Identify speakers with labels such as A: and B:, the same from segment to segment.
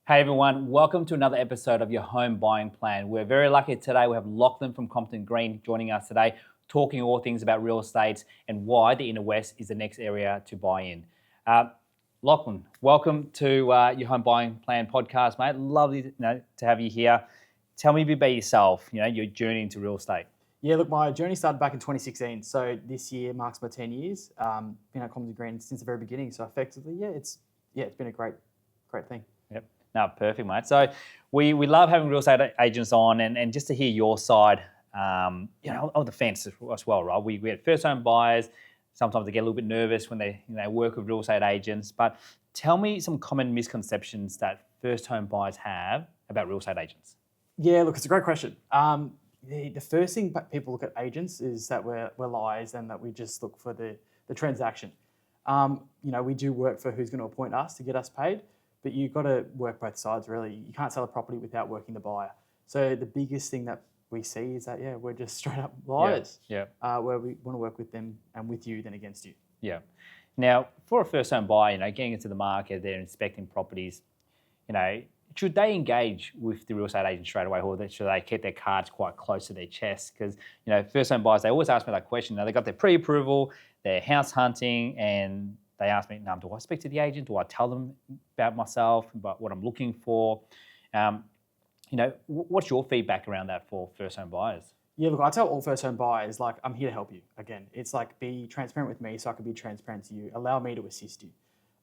A: Hey everyone, welcome to another episode of your home buying plan. We're very lucky today. We have Lachlan from Compton Green joining us today, talking all things about real estate and why the Inner West is the next area to buy in. Lachlan, welcome to your home buying plan podcast, mate. Lovely to have you here. Tell me a bit about yourself, your journey into real estate.
B: Yeah, look, my journey started back in 2016. So this year marks my 10 years. Been at Compton Green since the very beginning. So effectively, it's been a great thing.
A: Yep. No, perfect, mate. So we love having real estate agents on and just to hear your side, of the fence as well, right? We had first home buyers. Sometimes they get a little bit nervous when they work with real estate agents. But tell me some common misconceptions that first home buyers have about real estate agents.
B: Yeah, look, it's a great question. The first thing people look at agents is that we're liars and that we just look for the transaction. We do work for who's going to appoint us to get us paid, but you've got to work both sides, really. You can't sell a property without working the buyer. So the biggest thing that we see is that, we're just straight up liars. Where we want to work with them and with you than against you.
A: Yeah. Now, for a first home buyer, getting into the market, they're inspecting properties, should they engage with the real estate agent straight away, or should they keep their cards quite close to their chest? Because, first home buyers, they always ask me that question. They got their pre-approval, they're house hunting, and they ask me, do I speak to the agent? Do I tell them about myself, about what I'm looking for? What's your feedback around that for first home buyers?
B: Yeah, look, I tell all first home buyers, I'm here to help you. Again, it's be transparent with me so I can be transparent to you. Allow me to assist you.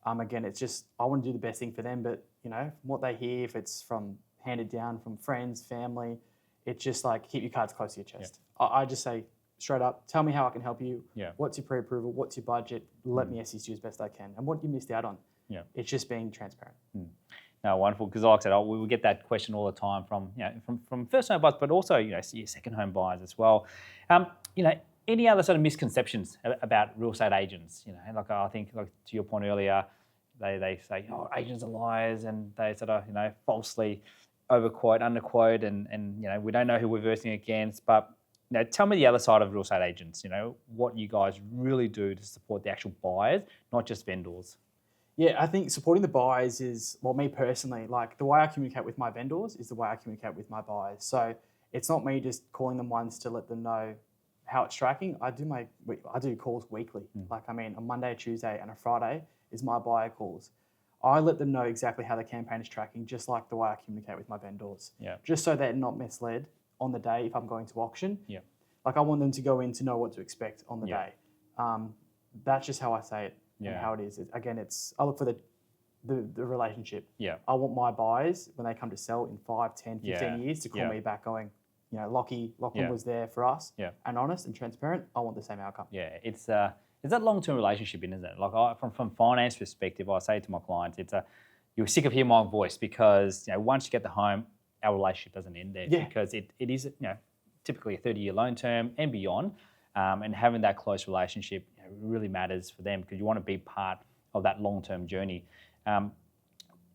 B: Again, it's just, I want to do the best thing for them, but, from what they hear, if it's from handed down from friends, family, it's just keep your cards close to your chest. Yeah. I just say straight up, tell me how I can help you.
A: Yeah.
B: What's your pre-approval? What's your budget? Let me assist you as best I can. And what you missed out on.
A: Yeah.
B: It's just being transparent.
A: No, wonderful. Because like I said, we get that question all the time from first home buyers, but also your second home buyers as well. Any other sort of misconceptions about real estate agents? I think to your point earlier, they say, agents are liars, and they sort of falsely overquote, underquote, and we don't know who we're versing against. But tell me the other side of real estate agents. What you guys really do to support the actual buyers, not just vendors.
B: Yeah, I think supporting the buyers is, me personally, the way I communicate with my vendors is the way I communicate with my buyers. So it's not me just calling them once to let them know how it's tracking. I do calls weekly. A Monday, Tuesday, and a Friday is my buyer calls. I let them know exactly how the campaign is tracking, just like the way I communicate with my vendors.
A: Yeah.
B: Just so they're not misled on the day if I'm going to auction.
A: Yeah.
B: I want them to go in to know what to expect on the day. That's just how I say it and how it is. I look for the relationship.
A: Yeah.
B: I want my buyers, when they come to sell in 5, 10, 15 years, to call me back going, Lachlan was there for us and honest and transparent. I want the same outcome.
A: Yeah, it's that long-term relationship, isn't it? From finance perspective, I say to my clients, you're sick of hearing my voice because once you get the home, our relationship doesn't end there because it is typically a 30-year loan term and beyond, and having that close relationship really matters for them because you want to be part of that long-term journey.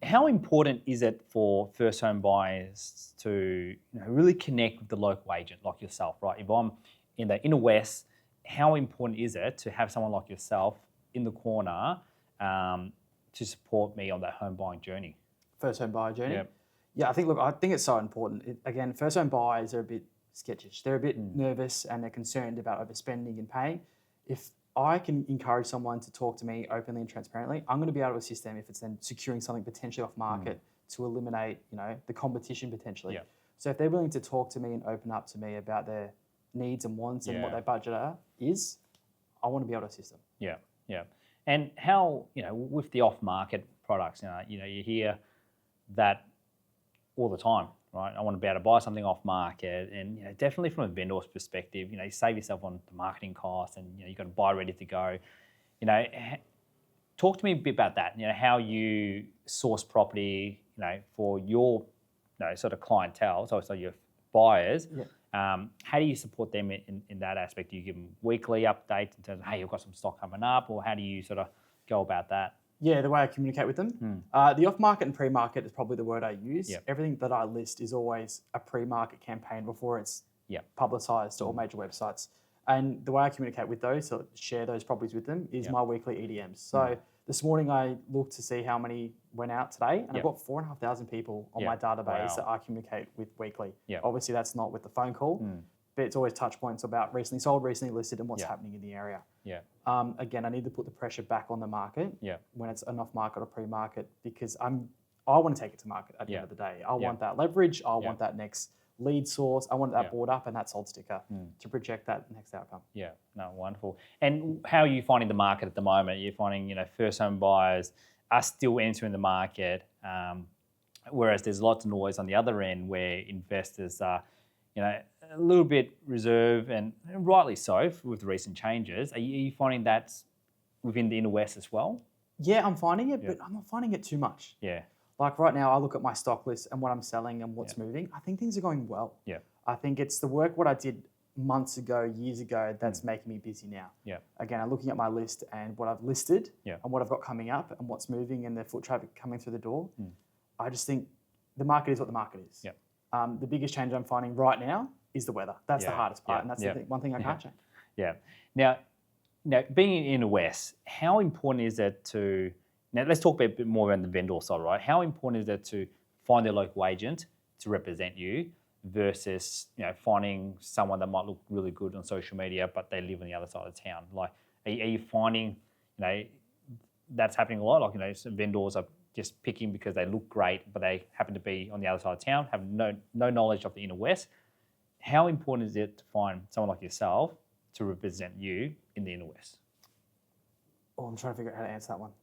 A: How important is it for first home buyers to really connect with the local agent like yourself, right? If I'm in the Inner West, how important is it to have someone like yourself in the corner to support me on that home buying journey?
B: First home buyer journey?
A: Yep.
B: Yeah, I think it's so important. Again, first home buyers are a bit sketchish. They're a bit nervous and they're concerned about overspending and paying. If I can encourage someone to talk to me openly and transparently, I'm going to be able to assist them if it's then securing something potentially off market to eliminate, the competition potentially.
A: Yeah.
B: So if they're willing to talk to me and open up to me about their needs and wants and what their budget is, I want to be able to assist them.
A: Yeah, yeah. And how, with the off-market products, you hear that all the time, right? I want to be able to buy something off-market, and definitely from a vendor's perspective, you save yourself on the marketing costs, and you've got to buy ready to go. Talk to me a bit about that. How you source property, for your, sort of clientele, so your buyers.
B: Yeah.
A: How do you support them in that aspect? Do you give them weekly updates in terms of, hey, you've got some stock coming up, or how do you sort of go about that?
B: Yeah, the way I communicate with them. The off-market and pre-market is probably the word I use.
A: Yep.
B: Everything that I list is always a pre-market campaign before it's publicised to all major websites. And the way I communicate with those, so share those properties with them, is my weekly EDMs. So This morning I looked to see how many went out today, and
A: Yep.
B: I've got 4,500 people on my
A: Yep.
B: database
A: Wow.
B: that I communicate with weekly.
A: Yep.
B: Obviously, that's not with the phone call, but it's always touch points about recently sold, recently listed, and what's
A: Yep.
B: happening in the area.
A: Yeah.
B: Again, I need to put the pressure back on the market
A: Yeah.
B: when it's an off-market or pre-market, because I want to take it to market at the end of the day. I want that leverage. I want that next lead source. I want that board up and that sold sticker to project that next outcome.
A: Yeah, no, wonderful. And how are you finding the market at the moment? You're finding, first home buyers are still entering the market, whereas there's lots of noise on the other end where investors are, a little bit reserved, and rightly so with the recent changes. Are you finding that within the inner west as well?
B: Yeah, I'm finding it, but I'm not finding it too much.
A: Yeah.
B: Like right now, I look at my stock list and what I'm selling and what's moving. I think things are going well.
A: Yeah.
B: I think it's the work what I did months ago, years ago, that's making me busy now.
A: Yeah.
B: Again, I'm looking at my list and what I've listed
A: Yeah.
B: and what I've got coming up and what's moving and the foot traffic coming through the door. I just think the market is what the market is.
A: Yeah.
B: The biggest change I'm finding right now is the weather. That's the hardest part, and that's the one thing I can't change.
A: Yeah. Now, being in the West, how important is it to... Now, let's talk a bit more around the vendor side, right? How important is it to find a local agent to represent you versus, finding someone that might look really good on social media, but they live on the other side of town? Like, are you finding, that's happening a lot? Like, some vendors are just picking because they look great, but they happen to be on the other side of town, have no knowledge of the inner West. How important is it to find someone like yourself to represent you in the inner West?
B: Oh, I'm trying to figure out how to answer that one.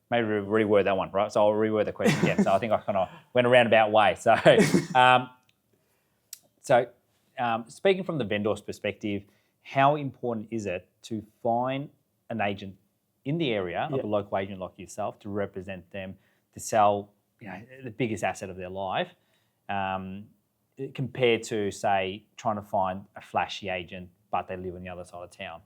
A: Maybe reword that one, right? So I'll reword the question again. So I think I kind of went a roundabout way. So, speaking from the vendor's perspective, how important is it to find an agent in the area, of a local agent like yourself, to represent them, to sell, the biggest asset of their life, compared to, say, trying to find a flashy agent, but they live on the other side of town?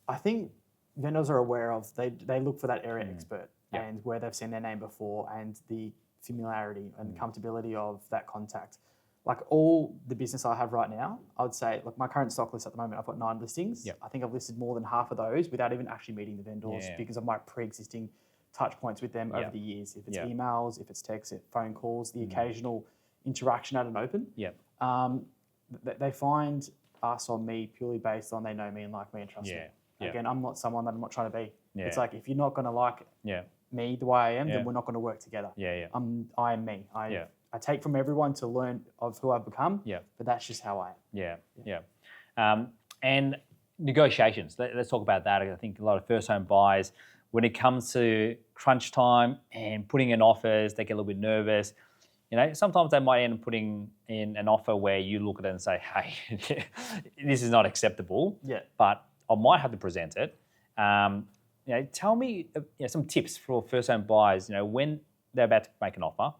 B: I think vendors are aware of, they look for that area expert and where they've seen their name before and the familiarity and comfortability of that contact. Like all the business I have right now, I would say, look, my current stock list at the moment, I've got 9 listings. I think I've listed more than half of those without even actually meeting the vendors because of my pre-existing touch points with them over the years. If it's emails, if it's texts, if phone calls, the occasional interaction at an open. They find us on me purely based on they know me and like me and trust me. Again, I'm not someone that I'm not trying to be. It's like, if you're not going to like me the way I am, then we're not going to work together. I am me. I take from everyone to learn of who I've become, but that's just how I am.
A: And negotiations, let's talk about that. I think a lot of first home buyers, when it comes to crunch time and putting in offers, they get a little bit nervous. Sometimes they might end up putting in an offer where you look at it and say, hey, this is not acceptable, but I might have to present it. Tell me some tips for first home buyers, when they're about to make an offer,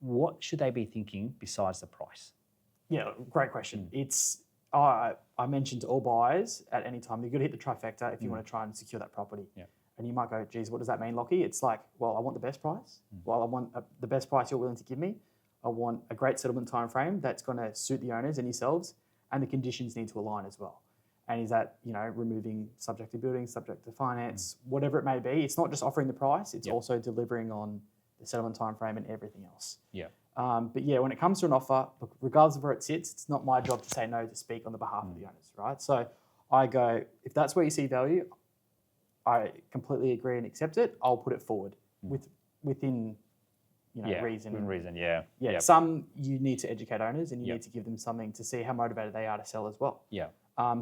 A: what should they be thinking besides the price?
B: Yeah, great question. It's I mentioned to all buyers at any time, you've got to hit the trifecta if you want to try and secure that property. And you might go, geez, what does that mean, Lockie? It's like, well, I want the best price. Well, I want the best price you're willing to give me. I want a great settlement time frame that's going to suit the owners and yourselves, and the conditions need to align as well. And is that, removing subject to building, subject to finance, whatever it may be. It's not just offering the price, it's also delivering on the settlement time frame and everything else. But when it comes to an offer, look, regardless of where it sits, it's not my job to say no to speak on the behalf of the owners, right? So I go, if that's where you see value, I completely agree and accept it. I'll put it forward within reason.
A: Within reason,
B: Some you need to educate owners and you need to give them something to see how motivated they are to sell as well.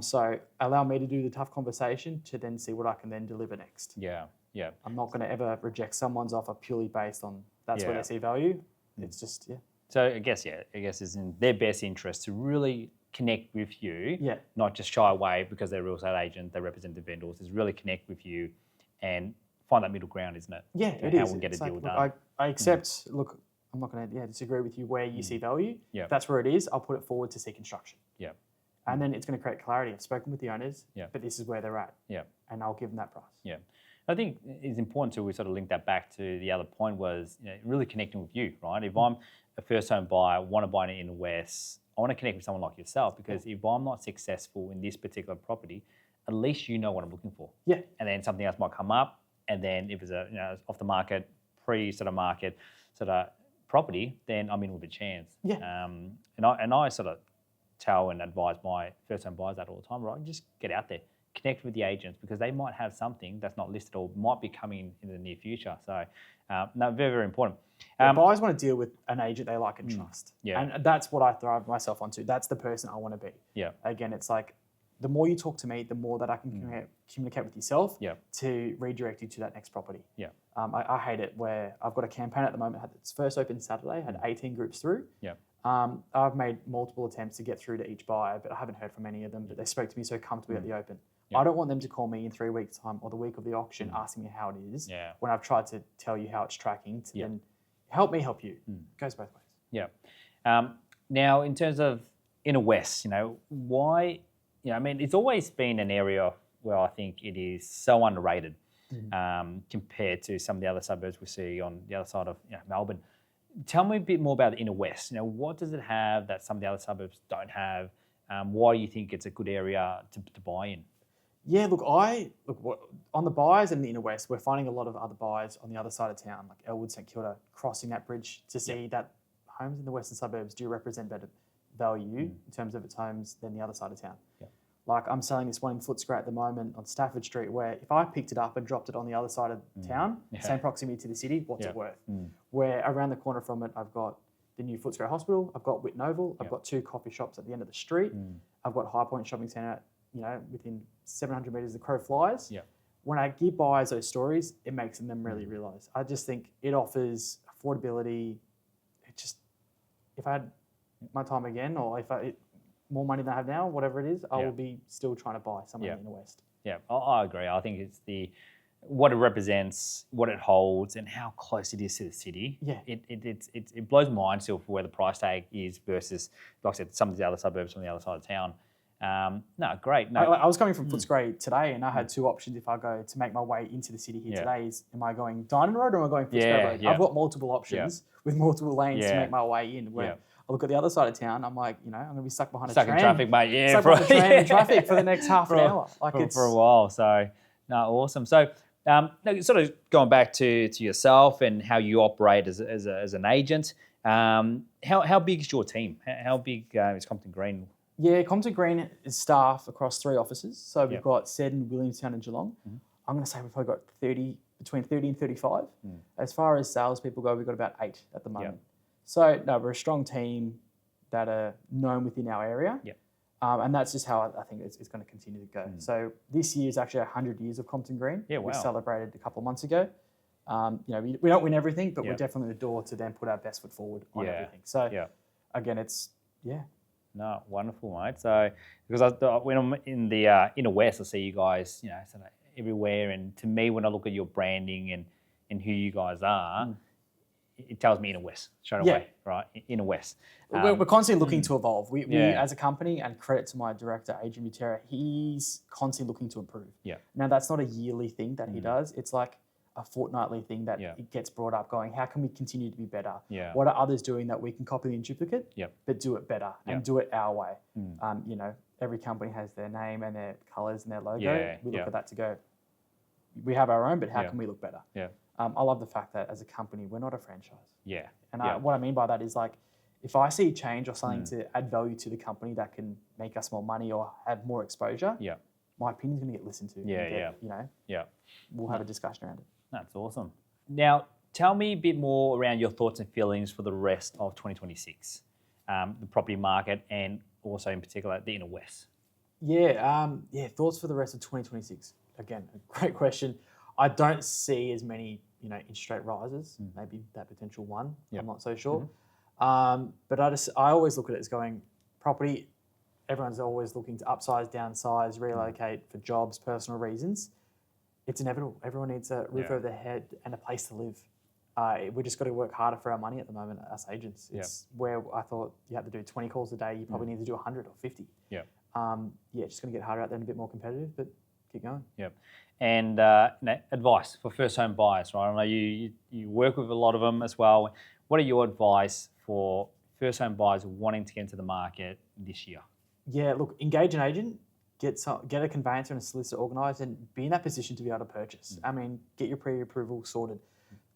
B: So allow me to do the tough conversation to then see what I can then deliver next. I'm not going to ever reject someone's offer purely based on that's where they see value. It's just,
A: So I guess it's in their best interest to really connect with you, not just shy away because they're a real estate agent, they represent the vendors, is really connect with you and find that middle ground, isn't it?
B: It
A: how
B: is.
A: we get a deal
B: look,
A: done.
B: I accept, look, I'm not going to disagree with you where you see value. If that's where it is, I'll put it forward to see construction. And then it's going to create clarity. I've spoken with the owners, but this is where they're at. And I'll give them that price.
A: I think it's important to sort of link that back to the other point was really connecting with you, right? If I'm a first home buyer, want to buy it in the West, I want to connect with someone like yourself because if I'm not successful in this particular property, at least you know what I'm looking for. And then something else might come up and then if it's a off the market, sort of market sort of property, then I'm in with a chance.
B: Yeah.
A: And I sort of tell and advise my first home buyers that all the time, right? Just get out there, connect with the agents because they might have something that's not listed or might be coming in the near future. So, no, very, very important.
B: Buyers want to deal with an agent they like and trust.
A: Yeah.
B: And that's what I thrive myself onto. That's the person I want to be.
A: Yeah.
B: Again, it's like the more you talk to me, the more that I can communicate with yourself to redirect you to that next property.
A: Yeah.
B: I hate it where I've got a campaign at the moment, had its first open Saturday, had 18 groups through.
A: Yeah.
B: I've made multiple attempts to get through to each buyer, but I haven't heard from any of them, but they spoke to me so comfortably at the open.
A: Yeah.
B: I don't want them to call me in 3 weeks' time or the week of the auction asking me how it is when I've tried to tell you how it's tracking to then help me help you. It goes both ways.
A: Yeah. Now, in terms of inner west, why, I mean, it's always been an area where I think it is so underrated compared to some of the other suburbs we see on the other side of Melbourne. Tell me a bit more about the inner west. What does it have that some of the other suburbs don't have? Why do you think it's a good area to buy in?
B: Yeah, look, on the buyers in the inner west, we're finding a lot of other buyers on the other side of town, like Elwood, St Kilda, crossing that bridge to see that homes in the western suburbs do represent better value in terms of its homes than the other side of town.
A: Yeah.
B: Like I'm selling this one in Footscray at the moment on Stafford Street, where if I picked it up and dropped it on the other side of town, same proximity to the city, what's it worth? Where around the corner from it, I've got the new Footscray Hospital, I've got Whitton Oval, I've got 2 coffee shops at the end of the street, I've got High Point Shopping Centre, within 700 metres the crow flies.
A: Yeah.
B: When I give buyers those stories, it makes them really realise. I just think it offers affordability. If I had my time again, or if more money than I have now, whatever it is, I will be still trying to buy somewhere in the west.
A: Yeah, I agree. I think it's what it represents, what it holds, and how close it is to the city.
B: Yeah.
A: It blows my mind still for where the price tag is versus, like I said, some of the other suburbs on the other side of town. No, great. No.
B: I was coming from Footscray today, and I had 2 options if I go to make my way into the city here today. Am I going Dinan Road or am I going Footscray Road? I've got multiple options with multiple lanes to make my way in. Where I look at the other side of town, I'm like, I'm going to be stuck behind a tram.
A: Stuck in traffic, mate. Yeah,
B: stuck behind a tram in traffic for the next half an hour.
A: For a while. So, no, awesome. So, sort of going back to yourself and how you operate as an agent. How big is your team? How big is Compton Green?
B: Yeah, Compton Green is staff across 3 offices. So we've got Seddon, Williamstown and Geelong. I'm going to say we've probably got between 30 and 35. As far as salespeople go, we've got about 8 at the moment. So no, we're a strong team that are known within our area. And that's just how I think it's going to continue to go. So this year is actually 100 years of Compton Green.
A: Yeah, wow.
B: We celebrated a couple of months ago. We don't win everything, but we're definitely the door to then put our best foot forward on everything. So again, it's.
A: No, wonderful, mate. So, because when I'm in the inner west, I see you guys, sort of everywhere. And to me, when I look at your branding and who you guys are, it tells me inner west straight away, right? Inner west.
B: We're constantly looking to evolve. We as a company, and credit to my director, Adrian Butera, he's constantly looking to improve.
A: Yeah.
B: Now, that's not a yearly thing that he does. It's like a fortnightly thing that it gets brought up going, how can we continue to be better?
A: Yeah.
B: What are others doing that we can copy and duplicate, but do it better and do it our way? Every company has their name and their colours and their logo. We look at that to go, we have our own, but how can we look better?
A: Yeah.
B: I love the fact that as a company, we're not a franchise.
A: Yeah.
B: And what I mean by that is like, if I see change or something to add value to the company that can make us more money or have more exposure, my opinion is going to get listened to. We'll have a discussion around it.
A: That's awesome. Now, tell me a bit more around your thoughts and feelings for the rest of 2026, the property market, and also in particular the inner west.
B: Thoughts for the rest of 2026. Again, a great question. I don't see as many, interest rate rises. Maybe that potential one. I'm not so sure. But I always look at it as going property. Everyone's always looking to upsize, downsize, relocate for jobs, personal reasons. It's inevitable. Everyone needs a roof over their head and a place to live. We just got to work harder for our money at the moment, us agents. It's where I thought you had to do 20 calls a day, you probably need to do 100 or 50. Just going to get harder out there and a bit more competitive, but keep going.
A: And advice for first home buyers, right? I know you work with a lot of them as well. What are your advice for first home buyers wanting to get into the market this year?
B: Yeah, look, engage an agent. get a conveyancer and a solicitor organised and be in that position to be able to purchase. I mean, get your pre-approval sorted.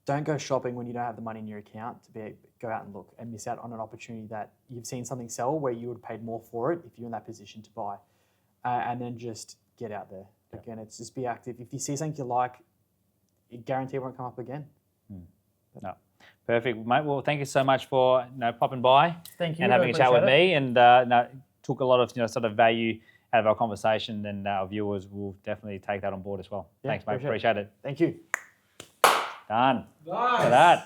B: Don't go shopping when you don't have the money in your account to go out and look and miss out on an opportunity that you've seen something sell where you would have paid more for it if you're in that position to buy. And then just get out there. Again, it's just be active. If you see something you like, you guarantee it won't come up again.
A: No. Perfect, mate. Well, thank you so much for popping by
B: Thank you.
A: and having
B: I
A: a chat with
B: appreciate
A: me, and took a lot of sort of value out of our conversation, and our viewers will definitely take that on board as well.
B: Yeah,
A: Thanks, mate. Appreciate it.
B: Thank you.
A: Done.
C: Nice.
A: Look at that.